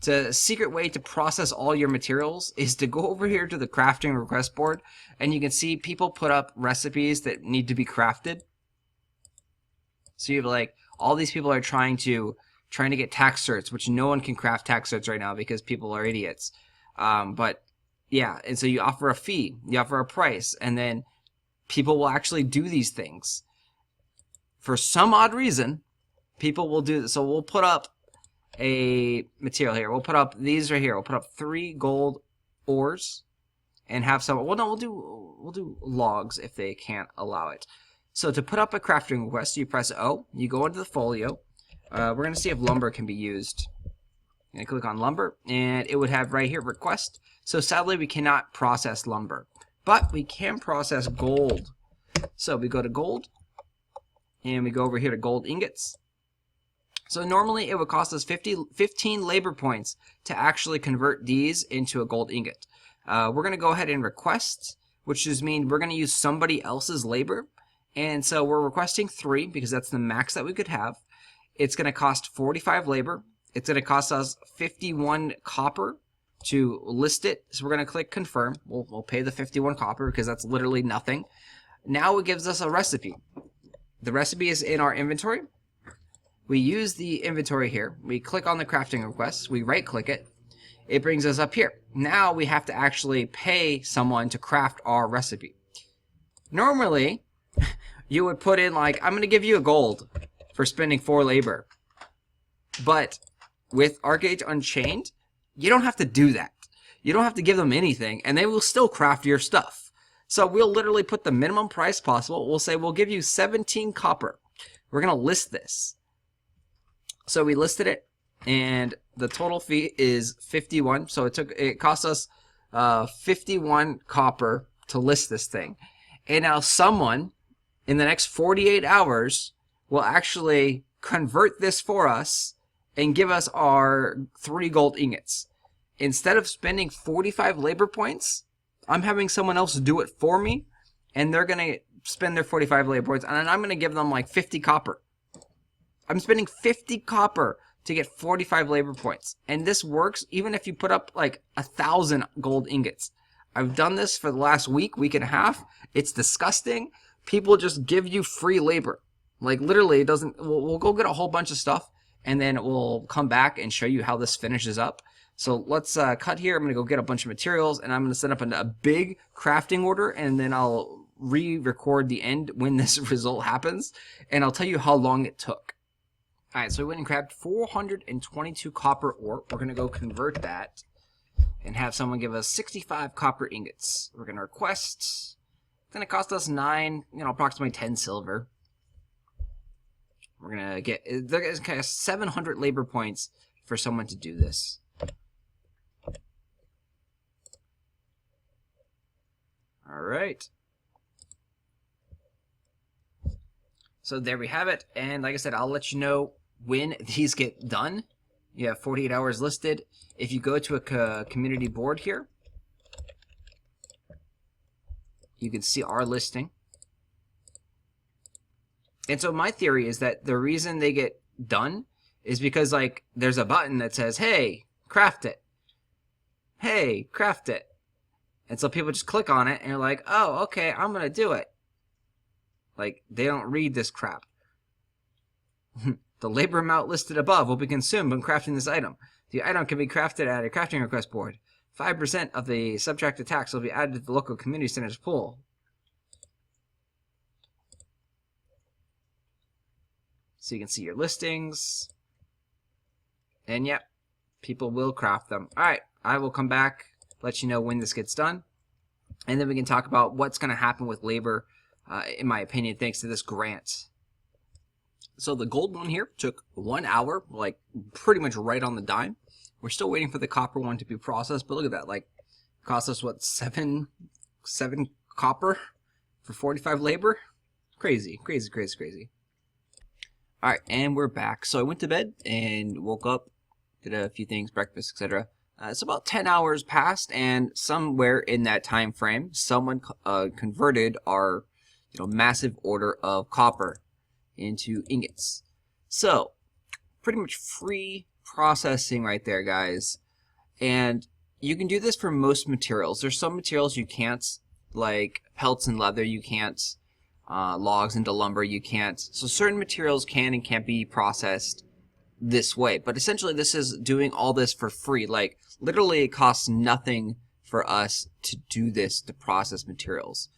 The secret way to process all your materials is to go over here to the crafting request board, and you can see people put up recipes that need to be crafted. So you have like all these people are trying to get tax certs, which no one can craft tax certs right now because people are idiots. But yeah, and so you offer a fee, you offer a price, and then people will actually do these things. For some odd reason, people will do this. So we'll put up a material here. We'll put up these right here. We'll put up 3 gold ores and have some. Well, no, we'll do logs if they can't allow it. So to put up a crafting request, you press O. You go into the folio. We're gonna see if lumber can be used. I'm gonna click on lumber, and it would have right here request. So sadly, we cannot process lumber, but we can process gold. So we go to gold, and we go over here to gold ingots. So normally it would cost us 15 labor points to actually convert these into a gold ingot. We're going to go ahead and request, which just means we're going to use somebody else's labor. And so we're requesting 3 because that's the max that we could have. It's going to cost 45 labor. It's going to cost us 51 copper to list it. So we're going to click confirm. We'll pay the 51 copper because that's literally nothing. Now it gives us a recipe. The recipe is in our inventory. We use the inventory here. We click on the crafting request. We right click it. It brings us up here. Now we have to actually pay someone to craft our recipe. Normally, you would put in like, I'm going to give you a gold for spending 4 labor. But with Archeage Unchained, you don't have to do that. You don't have to give them anything, and they will still craft your stuff. So we'll literally put the minimum price possible. We'll say we'll give you 17 copper. We're going to list this. So we listed it, and the total fee is 51. So it cost us 51 copper to list this thing. And now someone in the next 48 hours will actually convert this for us and give us our 3 gold ingots. Instead of spending 45 labor points, I'm having someone else do it for me, and they're going to spend their 45 labor points, and I'm going to give them like 50 copper. I'm spending 50 copper to get 45 labor points. And this works even if you put up like 1,000 gold ingots. I've done this for the last week and a half. It's disgusting. People just give you free labor. Like literally, it doesn't. We'll go get a whole bunch of stuff, and then we'll come back and show you how this finishes up. So let's cut here. I'm going to go get a bunch of materials, and I'm going to set up a big crafting order, and then I'll re-record the end when this result happens, and I'll tell you how long it took. Alright, so we went and grabbed 422 copper ore. We're going to go convert that and have someone give us 65 copper ingots. We're going to request. It's going to cost us 9, approximately 10 silver. We're going to get, there's kind of 700 labor points for someone to do this. Alright. So there we have it. And like I said, I'll let you know when these get done. You have 48 hours listed. If you go to a community board here, you can see our listing. And so my theory is that the reason they get done is because like there's a button that says, hey, craft it. Hey, craft it. And so people just click on it and you're like, oh, okay, I'm going to do it. Like, they don't read this crap. The labor amount listed above will be consumed when crafting this item. The item can be crafted at a crafting request board. 5% of the subtracted tax will be added to the local community center's pool. So you can see your listings. And yep, people will craft them. Alright, I will come back, let you know when this gets done. And then we can talk about what's going to happen with labor, in my opinion, thanks to this grant. So the gold one here took 1 hour, like pretty much right on the dime. We're still waiting for the copper one to be processed, but look at that, like it cost us what, 7 copper for 45 labor? Crazy. All right, and we're back. So I went to bed and woke up, did a few things, breakfast, etc. It's about 10 hours passed, and somewhere in that time frame, someone converted our massive order of copper into ingots. So pretty much free processing right there, guys. And you can do this for most materials. There's some materials you can't, like pelts and leather, you can't. Logs into lumber, you can't. So certain materials can and can't be processed this way. But essentially, this is doing all this for free. Like, literally, it costs nothing for us to do this, to process materials.